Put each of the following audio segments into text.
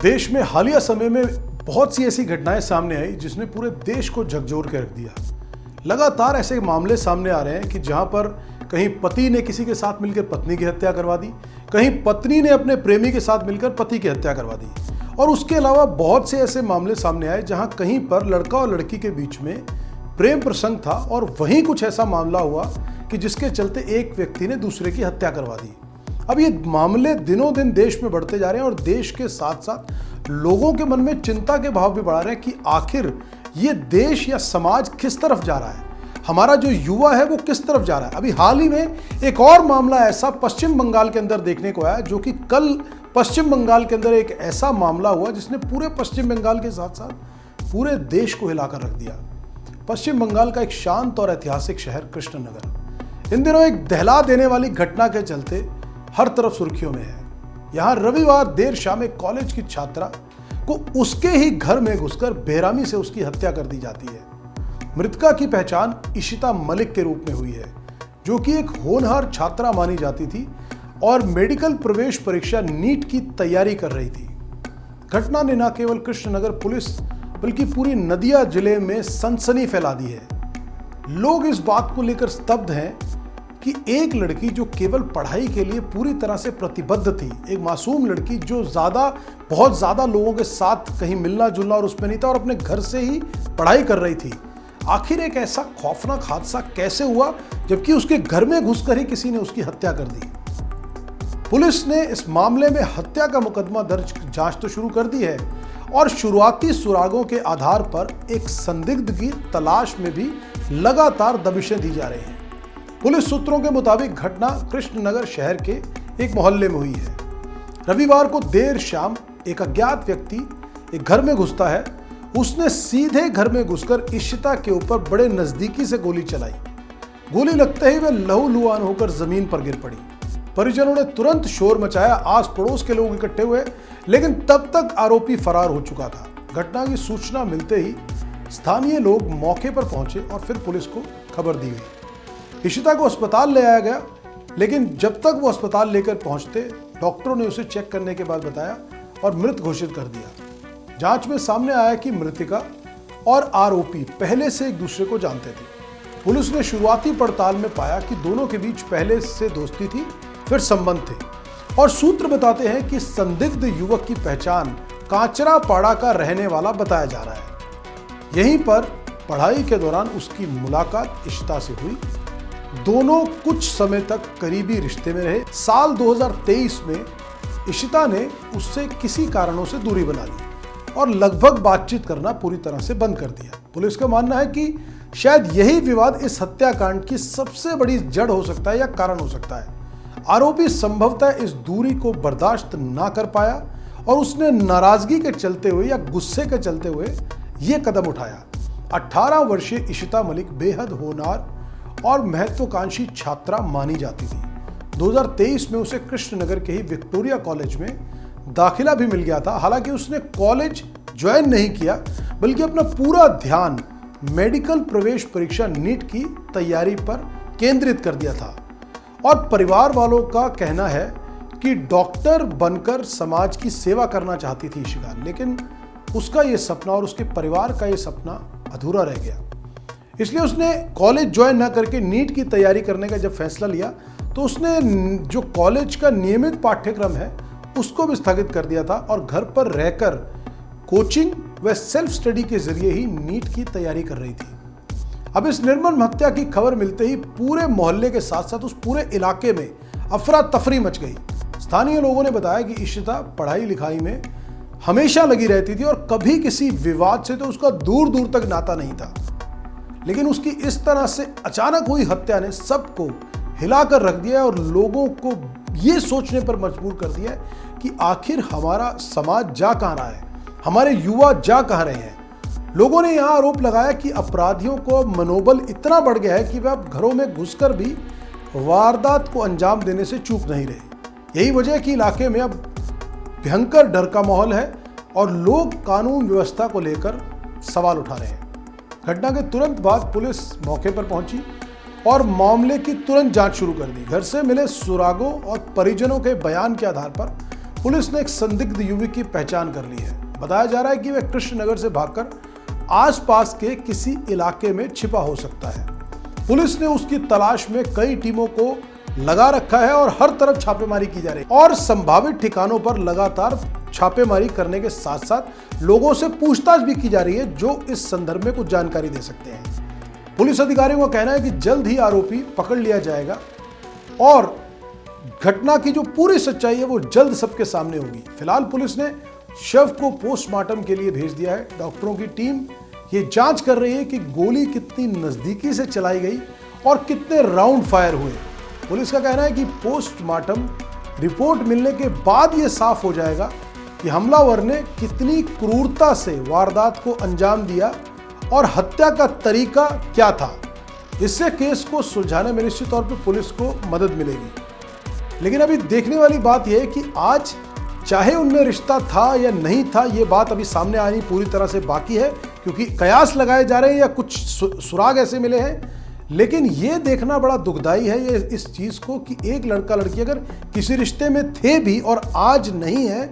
देश में हालिया समय में बहुत सी ऐसी घटनाएं सामने आई जिसने पूरे देश को झकझोर के रख दिया। लगातार ऐसे मामले सामने आ रहे हैं कि जहां पर कहीं पति ने किसी के साथ मिलकर पत्नी की हत्या करवा दी, कहीं पत्नी ने अपने प्रेमी के साथ मिलकर पति की हत्या करवा दी, और उसके अलावा बहुत से ऐसे मामले सामने आए जहां कहीं पर लड़का और लड़की के बीच में प्रेम प्रसंग था और वहीं कुछ ऐसा मामला हुआ कि जिसके चलते एक व्यक्ति ने दूसरे की हत्या करवा दी। अब ये मामले दिनों दिन देश में बढ़ते जा रहे हैं और देश के साथ साथ लोगों के मन में चिंता के भाव भी बढ़ा रहे हैं कि आखिर ये देश या समाज किस तरफ जा रहा है, हमारा जो युवा है वो किस तरफ जा रहा है। अभी हाल ही में एक और मामला ऐसा पश्चिम बंगाल के अंदर देखने को आया, जो कि कल पश्चिम बंगाल के अंदर एक ऐसा मामला हुआ जिसने पूरे पश्चिम बंगाल के साथ साथ पूरे देश को हिलाकर रख दिया। पश्चिम बंगाल का एक शांत और ऐतिहासिक शहर कृष्णनगर इन दिनों एक दहला देने वाली घटना के चलते हर तरफ सुर्खियों में है। यहां रविवार देर शाम एक कॉलेज की छात्रा को उसके ही घर में घुसकर बेरहमी से उसकी हत्या कर दी जाती है। मृतका की पहचान इशिता मलिक के रूप में हुई है, जो कि एक होनहार छात्रा मानी जाती थी और मेडिकल प्रवेश परीक्षा नीट की तैयारी कर रही थी। घटना ने न केवल कृष्णनगर पुलिस बल्कि पूरी नदिया जिले में सनसनी फैला दी है। लोग इस बात को लेकर स्तब्ध हैं कि एक लड़की जो केवल पढ़ाई के लिए पूरी तरह से प्रतिबद्ध थी, एक मासूम लड़की जो बहुत ज़्यादा लोगों के साथ कहीं मिलना जुलना और उसमें नहीं था और अपने घर से ही पढ़ाई कर रही थी, आखिर एक ऐसा खौफनाक हादसा कैसे हुआ जबकि उसके घर में घुसकर ही किसी ने उसकी हत्या कर दी। पुलिस ने इस मामले में हत्या का मुकदमा दर्ज जांच तो शुरू कर दी है और शुरुआती सुरागों के आधार पर एक संदिग्ध की तलाश में भी लगातार दबिशें दी जा रही हैं। पुलिस सूत्रों के मुताबिक घटना कृष्णनगर शहर के एक मोहल्ले में हुई है। रविवार को देर शाम एक अज्ञात व्यक्ति एक घर में घुसता है। उसने सीधे घर में घुसकर इशिता के ऊपर बड़े नजदीकी से गोली चलाई। गोली लगते ही वह लहूलुहान होकर जमीन पर गिर पड़ी। परिजनों ने तुरंत शोर मचाया, आस पड़ोस के लोग इकट्ठे हुए, लेकिन तब तक आरोपी फरार हो चुका था। घटना की सूचना मिलते ही स्थानीय लोग मौके पर पहुंचे और फिर पुलिस को खबर दी गई। इशिता को अस्पताल ले आया गया, लेकिन जब तक वो अस्पताल लेकर पहुंचते डॉक्टरों ने उसे चेक करने के बाद बताया और मृत घोषित कर दिया। जांच में सामने आया कि मृतिका और आरोपी पहले से एक दूसरे को जानते थे। पुलिस ने शुरुआती पड़ताल में पाया कि दोनों के बीच पहले से दोस्ती थी, फिर संबंध थे, और सूत्र बताते हैं कि संदिग्ध युवक की पहचान कांचरापाड़ा का रहने वाला बताया जा रहा है। यहीं पर पढ़ाई के दौरान उसकी मुलाकात इशिता से हुई। दोनों कुछ समय तक करीबी रिश्ते में रहे। साल 2023 में इशिता ने उससे किसी कारणों से दूरी बना ली और लगभग बातचीत करना पूरी तरह से बंद कर दिया। पुलिस का मानना है कि शायद यही विवाद इस हत्याकांड की सबसे बड़ी जड़ हो सकता है या कारण हो सकता है। आरोपी संभवतः इस दूरी को बर्दाश्त ना कर पाया और उसने नाराजगी के चलते हुए या गुस्से के चलते हुए यह कदम उठाया। 18 वर्षीय इशिता मलिक बेहद होनहार और महत्वाकांक्षी छात्रा मानी जाती थी। 2023 में उसे कृष्णनगर के ही विक्टोरिया कॉलेज में दाखिला भी मिल गया था। हालांकि उसने कॉलेज ज्वाइन नहीं किया, बल्कि अपना पूरा ध्यान मेडिकल प्रवेश परीक्षा नीट की तैयारी पर केंद्रित कर दिया था। और परिवार वालों का कहना है कि डॉक्टर बनकर समाज की सेवा करना चाहती थी इशिता, लेकिन उसका ये सपना और उसके परिवार का ये सपना अधूरा रह गया। इसलिए उसने कॉलेज ज्वाइन ना करके नीट की तैयारी करने का जब फैसला लिया तो उसने जो कॉलेज का नियमित पाठ्यक्रम है उसको भी स्थगित कर दिया था और घर पर रहकर कोचिंग व सेल्फ स्टडी के जरिए ही नीट की तैयारी कर रही थी। अब इस निर्मम हत्या की खबर मिलते ही पूरे मोहल्ले के साथ साथ उस पूरे इलाके में अफरा तफरी मच गई। स्थानीय लोगों ने बताया कि इशिता पढ़ाई लिखाई में हमेशा लगी रहती थी और कभी किसी विवाद से तो उसका दूर दूर तक नाता नहीं था, लेकिन उसकी इस तरह से अचानक हुई हत्या ने सबको हिलाकर रख दिया और लोगों को ये सोचने पर मजबूर कर दिया कि आखिर हमारा समाज जा कहाँ रहा है, हमारे युवा जा कहाँ रहे हैं। लोगों ने यहाँ आरोप लगाया कि अपराधियों को मनोबल इतना बढ़ गया है कि वे अब घरों में घुसकर भी वारदात को अंजाम देने से चूक नहीं रहे। यही वजह है कि इलाके में अब भयंकर डर का माहौल है और लोग कानून व्यवस्था को लेकर सवाल उठा रहे हैं। घटना के तुरंत बाद पुलिस मौके पर पहुंची और मामले की तुरंत जांच शुरू कर दी। घर से मिले सुरागों और परिजनों के बयान के आधार पर पुलिस ने एक संदिग्ध युवक की पहचान कर ली है। बताया जा रहा है कि वह कृष्णनगर से भागकर आसपास के किसी इलाके में छिपा हो सकता है। पुलिस ने उसकी तलाश में कई टीमों को लगा रखा है और हर तरफ छापेमारी की जा रही है और संभावित ठिकानों पर लगातार छापेमारी करने के साथ साथ लोगों से पूछताछ भी की जा रही है जो इस संदर्भ में कुछ जानकारी दे सकते हैं। पुलिस अधिकारियों का कहना है कि जल्द ही आरोपी पकड़ लिया जाएगा और घटना की जो पूरी सच्चाई है वो जल्द सबके सामने होगी। फिलहाल पुलिस ने शव को पोस्टमार्टम के लिए भेज दिया है। डॉक्टरों की टीम ये जांच कर रही है कि गोली कितनी नजदीकी से चलाई गई और कितने राउंड फायर हुए। पुलिस का कहना है कि पोस्टमार्टम रिपोर्ट मिलने के बाद यह साफ हो जाएगा कि हमलावर ने कितनी क्रूरता से वारदात को अंजाम दिया और हत्या का तरीका क्या था। इससे केस को सुलझाने में निश्चित तौर पर पुलिस को मदद मिलेगी। लेकिन अभी देखने वाली बात यह है कि आज चाहे उनमें रिश्ता था या नहीं था, ये बात अभी सामने आनी पूरी तरह से बाकी है, क्योंकि कयास लगाए जा रहे हैं या कुछ सुराग ऐसे मिले हैं। लेकिन ये देखना बड़ा दुखदाई है ये इस चीज को कि एक लड़का लड़की अगर किसी रिश्ते में थे भी और आज नहीं है,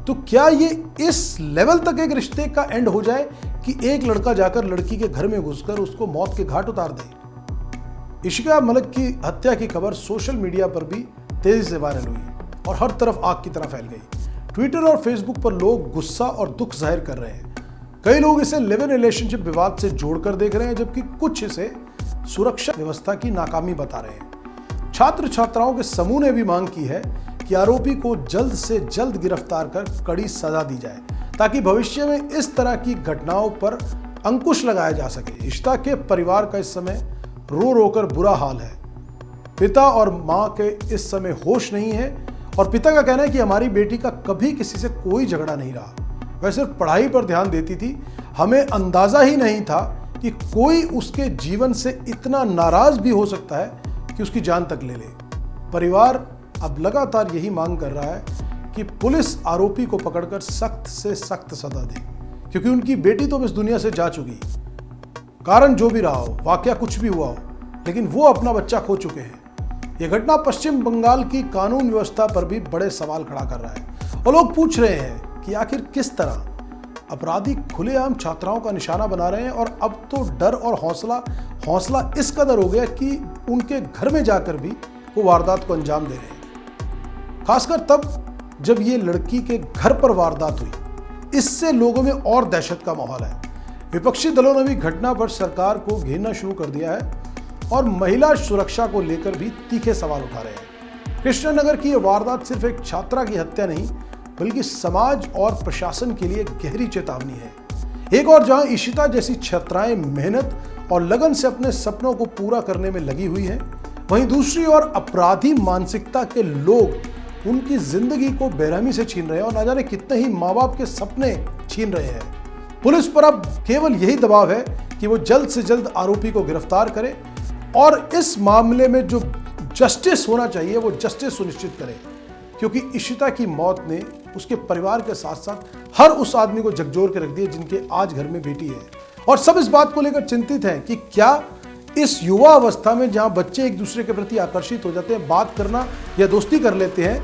तो क्या ये इस लेवल तक एक रिश्ते का एंड हो जाए कि एक लड़का जाकर लड़की के घर में घुसकर उसको मौत के घाट उतार दे। इशिका मलिक की हत्या की खबर सोशल मीडिया पर भी तेजी से वायरल हुई और हर तरफ आग की तरह फैल गई। ट्विटर और फेसबुक पर लोग गुस्सा और दुख जाहिर कर रहे हैं। कई लोग इसे लिव इन रिलेशनशिप विवाद से जोड़कर देख रहे हैं, जबकि कुछ इसे सुरक्षा व्यवस्था की नाकामी बता रहे हैं। छात्र छात्राओं के समूह ने भी मांग की है कि आरोपी को जल्द से जल्द गिरफ्तार कर कड़ी सजा दी जाए ताकि भविष्य में इस तरह की घटनाओं पर अंकुश लगाया जा सके। इशिता के परिवार का इस समय रो रो कर बुरा हाल है। पिता और मां के इस समय होश नहीं है और पिता का कहना है कि हमारी बेटी का कभी किसी से कोई झगड़ा नहीं रहा, वह सिर्फ पढ़ाई पर ध्यान देती थी। हमें अंदाजा ही नहीं था कि कोई उसके जीवन से इतना नाराज भी हो सकता है कि उसकी जान तक ले ले। परिवार अब लगातार यही मांग कर रहा है कि पुलिस आरोपी को पकड़कर सख्त से सख्त सजा दे, क्योंकि उनकी बेटी तो इस दुनिया से जा चुकी। कारण जो भी रहा हो, वाकया कुछ भी हुआ हो, लेकिन वो अपना बच्चा खो चुके हैं। यह घटना पश्चिम बंगाल की कानून व्यवस्था पर भी बड़े सवाल खड़ा कर रहा है और लोग पूछ रहे हैं कि आखिर किस तरह अपराधी खुलेआम छात्राओं का निशाना बना रहे हैं और अब तो डर और हौसला इस कदर हो गया कि उनके घर में जाकर भी वो वारदात को अंजाम दे रहे हैं। खासकर तब जब ये लड़की के घर पर वारदात हुई, इससे लोगों में और दहशत का माहौल है। विपक्षी दलों ने भी घटना पर सरकार को घेरना शुरू कर दिया है और महिला सुरक्षा को लेकर भी तीखे सवाल उठा रहे हैं। कृष्णनगर की यह वारदात सिर्फ एक छात्रा की हत्या नहीं, बल्कि समाज और प्रशासन के लिए गहरी चेतावनी है। एक और जहां इशिता जैसी छात्राएं मेहनत और लगन से अपने सपनों को पूरा करने में लगी हुई हैं, वहीं दूसरी ओर अपराधी मानसिकता के लोग उनकी जिंदगी को बेरहमी से छीन रहे हैं और न जाने कितने ही माँ बाप के सपने छीन रहे हैं। पुलिस पर अब केवल यही दबाव है कि वो जल्द से जल्द आरोपी को गिरफ्तार करे और इस मामले में जो जस्टिस होना चाहिए वो जस्टिस सुनिश्चित करे, क्योंकि इशिता की मौत ने उसके परिवार के साथ साथ हर उस आदमी को झकझोर के रख दिया जिनके आज घर में बेटी है। और सब इस बात को लेकर चिंतित हैं कि क्या इस युवा अवस्था में जहां बच्चे एक दूसरे के प्रति आकर्षित हो जाते हैं, बात करना या दोस्ती कर लेते हैं,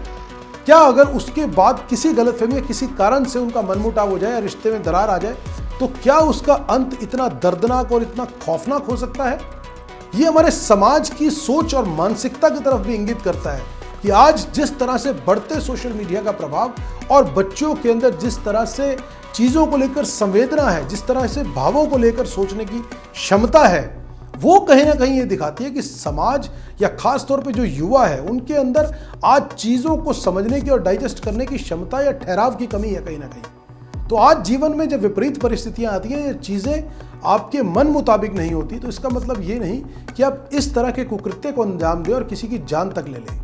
क्या अगर उसके बाद किसी गलतफहमी या किसी कारण से उनका मनमुटाव हो जाए या रिश्ते में दरार आ जाए, तो क्या उसका अंत इतना दर्दनाक और इतना खौफनाक हो सकता है? ये हमारे समाज की सोच और मानसिकता की तरफ भी इंगित करता है कि आज जिस तरह से बढ़ते सोशल मीडिया का प्रभाव और बच्चों के अंदर जिस तरह से चीज़ों को लेकर संवेदना है, जिस तरह से भावों को लेकर सोचने की क्षमता है, वो कहीं ना कहीं ये दिखाती है कि समाज या खास तौर पे जो युवा है उनके अंदर आज चीज़ों को समझने की और डाइजेस्ट करने की क्षमता या ठहराव की कमी है कहीं ना कहीं। तो आज जीवन में जब विपरीत परिस्थितियां आती हैं, ये चीज़ें आपके मन मुताबिक नहीं होती, तो इसका मतलब ये नहीं कि आप इस तरह के कुकृत्य को अंजाम दें और किसी की जान तक ले लें।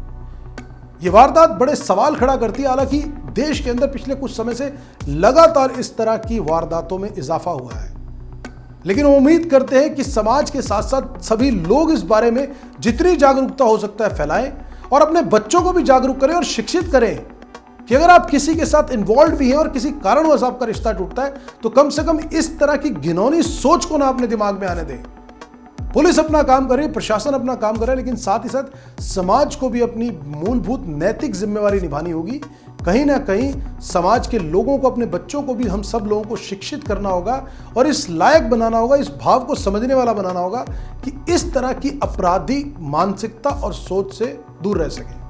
ये वारदात बड़े सवाल खड़ा करती है। हालांकि देश के अंदर पिछले कुछ समय से लगातार इस तरह की वारदातों में इजाफा हुआ है, लेकिन उम्मीद करते हैं कि समाज के साथ साथ सभी लोग इस बारे में जितनी जागरूकता हो सकता है फैलाएं और अपने बच्चों को भी जागरूक करें और शिक्षित करें कि अगर आप किसी के साथ इन्वॉल्व भी हैं और किसी कारणवश आपका रिश्ता टूटता है, तो कम से कम इस तरह की घिनौनी सोच को ना अपने दिमाग में आने दें। पुलिस अपना काम करे, प्रशासन अपना काम करे, लेकिन साथ ही साथ समाज को भी अपनी मूलभूत नैतिक जिम्मेवारी निभानी होगी। कहीं ना कहीं समाज के लोगों को, अपने बच्चों को भी हम सब लोगों को शिक्षित करना होगा और इस लायक बनाना होगा, इस भाव को समझने वाला बनाना होगा कि इस तरह की आपराधिक मानसिकता और सोच से दूर रह सके।